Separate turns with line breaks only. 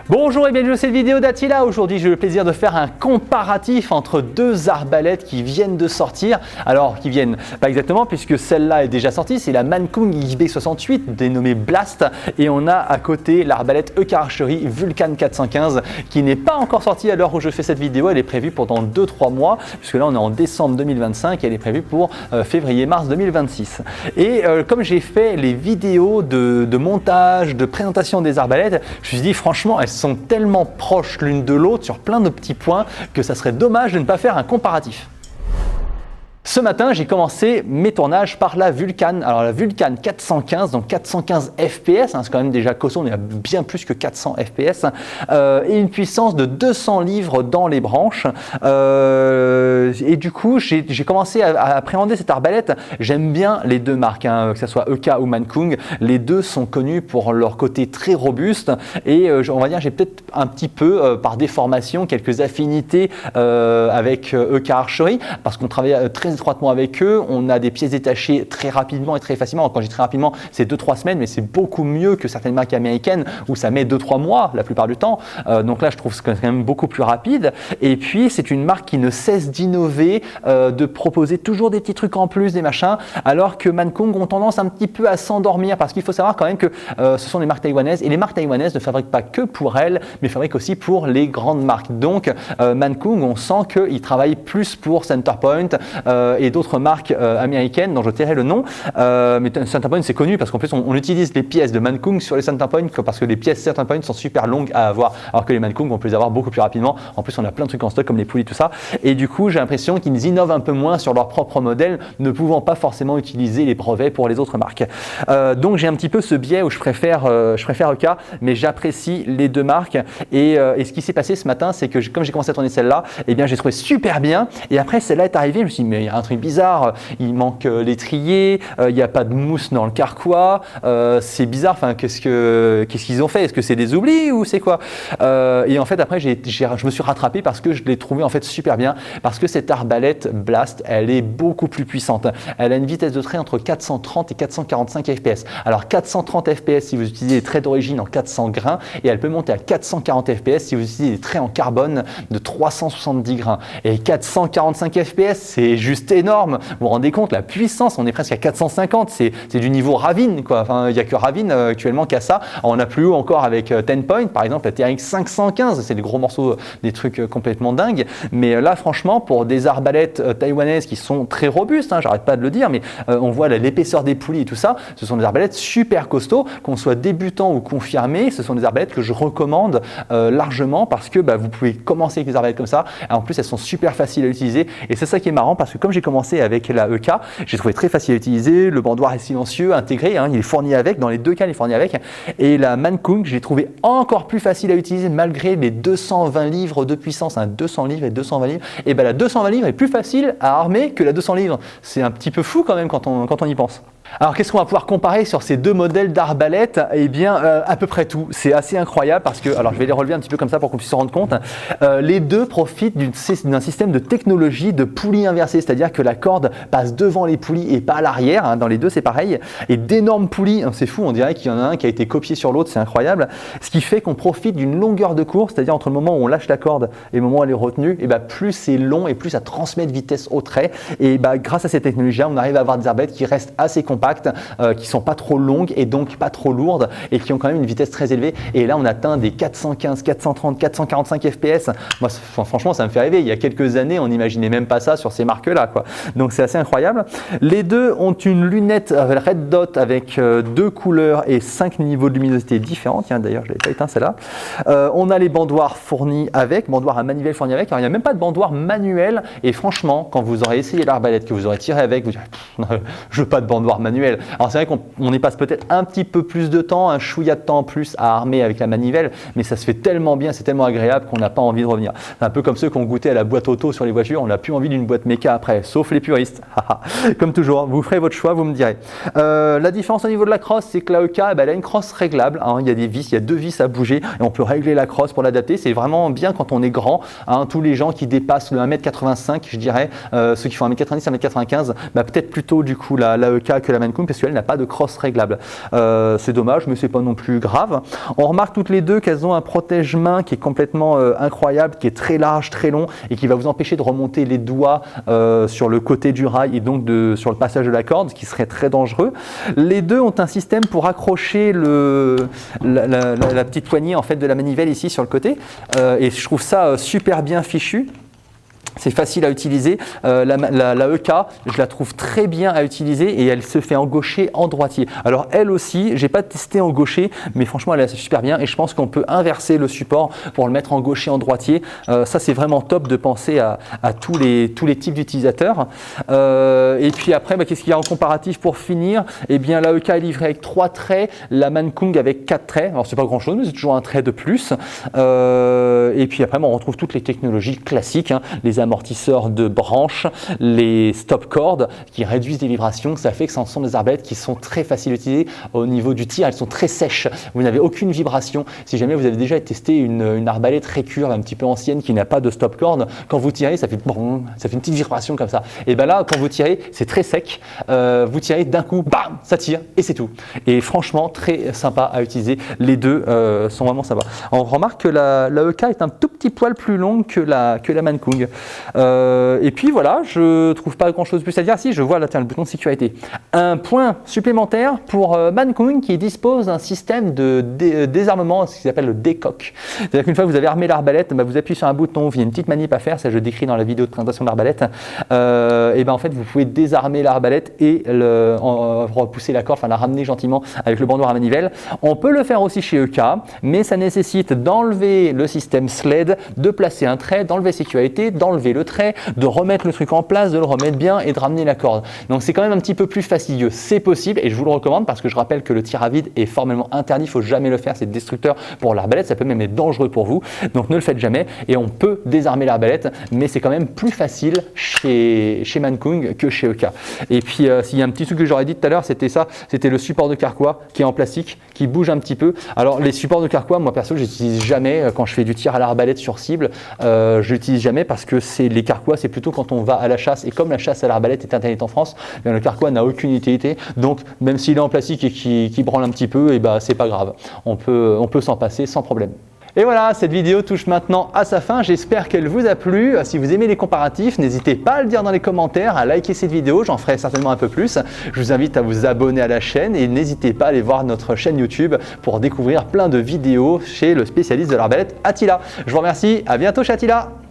Bonjour et bienvenue dans cette vidéo d'Attila. Aujourd'hui, j'ai le plaisir de faire un comparatif entre deux arbalètes qui viennent de sortir. Alors, qui viennent pas exactement puisque celle-là est déjà sortie, c'est la Mannkung XB68 dénommée Blast. Et on a à côté l'arbalète EK Archery Vulcan 415 qui n'est pas encore sortie à l'heure où je fais cette vidéo. Elle est prévue pour dans 2-3 mois puisque là on est en décembre 2025 et elle est prévue pour février-mars 2026. Et comme j'ai fait les vidéos de montage, de présentation des arbalètes, je me suis dit franchement, elles sont tellement proches l'une de l'autre sur plein de petits points que ça serait dommage de ne pas faire un comparatif. Ce matin, j'ai commencé mes tournages par la Vulcan. Alors la Vulcan 415, donc 415 fps, c'est quand même déjà costaud, on est à bien plus que 400 fps, et une puissance de 200 livres dans les branches. Et du coup, j'ai commencé à appréhender cette arbalète. J'aime bien les deux marques, que ce soit EK ou Mannkung. Les deux sont connus pour leur côté très robuste et on va dire j'ai peut-être un petit peu, par déformation, quelques affinités avec EK Archery parce qu'on travaille très étroitement avec eux, on a des pièces détachées très rapidement et très facilement. Quand je dis très rapidement, c'est 2-3 semaines, mais c'est beaucoup mieux que certaines marques américaines où ça met 2-3 mois la plupart du temps. Donc là, je trouve que c'est quand même beaucoup plus rapide. Et puis, c'est une marque qui ne cesse d'innover, de proposer toujours des petits trucs en plus, des machins, alors que Mannkung ont tendance un petit peu à s'endormir parce qu'il faut savoir quand même que ce sont des marques taïwanaises et les marques taïwanaises ne fabriquent pas que pour elles, mais fabriquent aussi pour les grandes marques. Donc, Mannkung, on sent qu'ils travaillent plus pour Centerpoint, et d'autres marques américaines dont je tairai le nom. Mais Centerpoint, c'est connu parce qu'en plus, on utilise les pièces de Mannkung sur les Centerpoint parce que les pièces Centerpoint sont super longues à avoir, alors que les Mannkung, on peut les avoir beaucoup plus rapidement. En plus, on a plein de trucs en stock comme les poulies, tout ça. Et du coup, j'ai l'impression qu'ils innovent un peu moins sur leur propre modèle, ne pouvant pas forcément utiliser les brevets pour les autres marques. Donc, j'ai un petit peu ce biais où je préfère EK, mais j'apprécie les deux marques. Et ce qui s'est passé ce matin, c'est que comme j'ai commencé à tourner celle-là, eh bien, j'ai trouvé super bien. Et après, celle-là est arrivée, je me suis dit, mais il y a un truc bizarre, il manque l'étrier, il n'y a pas de mousse dans le carquois, c'est bizarre, enfin, qu'est-ce qu'ils ont fait? Est-ce que c'est des oublis ou c'est quoi? Et en fait, après, je me suis rattrapé parce que je l'ai trouvé en fait super bien, parce que cette arbalète Blast, elle est beaucoup plus puissante. Elle a une vitesse de trait entre 430 et 445 fps. Alors 430 fps si vous utilisez les traits d'origine en 400 grains, et elle peut monter à 440 fps si vous utilisez des traits en carbone de 370 grains. Et 445 fps, c'est juste énorme. Vous vous rendez compte, la puissance, on est presque à 450, c'est du niveau Ravin, quoi. Enfin, il n'y a que Ravin actuellement qui a ça. Alors, on a plus haut encore avec Tenpoint, par exemple, la TRX 515, c'est des gros morceaux, des trucs complètement dingues. Mais là, franchement, pour des arbalètes taïwanaises qui sont très robustes, j'arrête pas de le dire, mais on voit l'épaisseur des poulies et tout ça, ce sont des arbalètes super costauds, qu'on soit débutant ou confirmé, ce sont des arbalètes que je recommande largement parce que vous pouvez commencer avec des arbalètes comme ça. Et en plus, elles sont super faciles à utiliser. Et c'est ça qui est marrant parce que comme j'ai commencé avec la EK, j'ai trouvé très facile à utiliser, le bandoir est silencieux, intégré, il est fourni avec, dans les deux cas il est fourni avec, et la Mannkung, j'ai trouvé encore plus facile à utiliser malgré les 220 livres de puissance, 200 livres et 220 livres, et la 220 livres est plus facile à armer que la 200 livres, c'est un petit peu fou quand même quand on y pense. Alors qu'est-ce qu'on va pouvoir comparer sur ces deux modèles d'arbalètes? Eh bien à peu près tout, c'est assez incroyable parce que, alors je vais les relever un petit peu comme ça pour qu'on puisse se rendre compte, les deux profitent d'un système de technologie de poulie inversée, c'est-à-dire que la corde passe devant les poulies et pas à l'arrière, dans les deux c'est pareil, et d'énormes poulies, c'est fou, on dirait qu'il y en a un qui a été copié sur l'autre, c'est incroyable, ce qui fait qu'on profite d'une longueur de course, c'est-à-dire entre le moment où on lâche la corde et le moment où elle est retenue, et plus c'est long et plus ça transmet de vitesse au trait, et grâce à cette technologie-là, on arrive à avoir des arbalètes qui restent assez compactes, qui sont pas trop longues et donc pas trop lourdes et qui ont quand même une vitesse très élevée. Et là, on atteint des 415, 430, 445 fps. Moi, franchement, ça me fait rêver. Il y a quelques années, on n'imaginait même pas ça sur ces marques-là, quoi. Donc, c'est assez incroyable. Les deux ont une lunette Red Dot avec deux couleurs et 5 niveaux de luminosité différents. Tiens, d'ailleurs, je l'avais pas éteint celle-là. On a les bandoirs fournis avec, bandoirs à manivelle fournis avec. Alors, il n'y a même pas de bandoir manuel. Et franchement, quand vous aurez essayé l'arbalète, que vous aurez tiré avec, vous direz, je veux pas de bandoir manuel. Alors c'est vrai qu'on y passe peut-être un petit peu plus de temps, un chouïa de temps en plus à armer avec la manivelle, mais ça se fait tellement bien, c'est tellement agréable qu'on n'a pas envie de revenir. C'est un peu comme ceux qui ont goûté à la boîte auto sur les voitures, on n'a plus envie d'une boîte méca après, sauf les puristes. Comme toujours, vous ferez votre choix, vous me direz. La différence au niveau de la crosse, c'est que la EK, elle a une crosse réglable, il y a des vis, il y a deux vis à bouger et on peut régler la crosse pour l'adapter. C'est vraiment bien quand on est grand, tous les gens qui dépassent le 1m85, je dirais, ceux qui font 1m90, 1m95, peut-être plutôt du coup la EK que que la Mankum parce qu'elle n'a pas de crosse réglable. C'est dommage, mais c'est pas non plus grave. On remarque toutes les deux qu'elles ont un protège-main qui est complètement incroyable, qui est très large, très long et qui va vous empêcher de remonter les doigts sur le côté du rail et donc sur le passage de la corde, ce qui serait très dangereux. Les deux ont un système pour accrocher la petite poignée en fait de la manivelle ici sur le côté et je trouve ça super bien fichu. C'est facile à utiliser. La EK, je la trouve très bien à utiliser et elle se fait en gaucher, en droitier. Alors elle aussi, j'ai pas testé en gaucher, mais franchement elle est super bien et je pense qu'on peut inverser le support pour le mettre en gaucher, en droitier. Ça c'est vraiment top de penser à tous les types d'utilisateurs. Et puis après, qu'est-ce qu'il y a en comparatif pour finir? Eh bien la EK est livrée avec 3 traits, la Mankum avec 4 traits. Alors c'est pas grand chose, mais c'est toujours un trait de plus. Et puis après, on retrouve toutes les technologies classiques, hein, les amortisseurs de branches, les stop cordes qui réduisent les vibrations. Ça fait que ce sont des arbalètes qui sont très faciles à utiliser au niveau du tir. Elles sont très sèches. Vous n'avez aucune vibration. Si jamais vous avez déjà testé une arbalète récurve un petit peu ancienne qui n'a pas de stop corde, quand vous tirez, ça fait une petite vibration comme ça. Et bien là, quand vous tirez, c'est très sec. Vous tirez d'un coup, bam, ça tire et c'est tout. Et franchement, très sympa à utiliser. Les deux sont vraiment sympas. On remarque que la EK est un tout petit poil plus longue que la Mankum. Et puis voilà, je trouve pas grand chose de plus à dire. Si, je vois là, tiens, le bouton de sécurité. Un point supplémentaire pour Mankum qui dispose d'un système de désarmement, ce qu'ils appellent le décoque. C'est-à-dire qu'une fois que vous avez armé l'arbalète, vous appuyez sur un bouton, il y a une petite manip à faire, ça je décris dans la vidéo de présentation de l'arbalète. Et en fait, vous pouvez désarmer l'arbalète et repousser la corde, enfin la ramener gentiment avec le bandeau à manivelle. On peut le faire aussi chez EK, mais ça nécessite d'enlever le système sled, de placer un trait, d'enlever sécurité, d'enlever le trait, de remettre le truc en place, de le remettre bien et de ramener la corde. Donc c'est quand même un petit peu plus fastidieux. C'est possible et je vous le recommande parce que je rappelle que le tir à vide est formellement interdit, il ne faut jamais le faire, c'est destructeur pour l'arbalète, ça peut même être dangereux pour vous. Donc ne le faites jamais et on peut désarmer l'arbalète, mais c'est quand même plus facile chez Mankum que chez EK. Et puis s'il y a un petit truc que j'aurais dit tout à l'heure, c'était ça, c'était le support de carquois qui est en plastique, qui bouge un petit peu. Alors les supports de carquois, moi perso, j'utilise jamais quand je fais du tir à l'arbalète sur cible, je l'utilise jamais parce que les carquois, c'est plutôt quand on va à la chasse. Et comme la chasse à l'arbalète est interdite en France, le carquois n'a aucune utilité. Donc, même s'il est en plastique et qui branle un petit peu, c'est pas grave. On peut s'en passer sans problème. Et voilà, cette vidéo touche maintenant à sa fin. J'espère qu'elle vous a plu. Si vous aimez les comparatifs, n'hésitez pas à le dire dans les commentaires, à liker cette vidéo. J'en ferai certainement un peu plus. Je vous invite à vous abonner à la chaîne et n'hésitez pas à aller voir notre chaîne YouTube pour découvrir plein de vidéos chez le spécialiste de l'arbalète Attila. Je vous remercie. À bientôt chez Attila.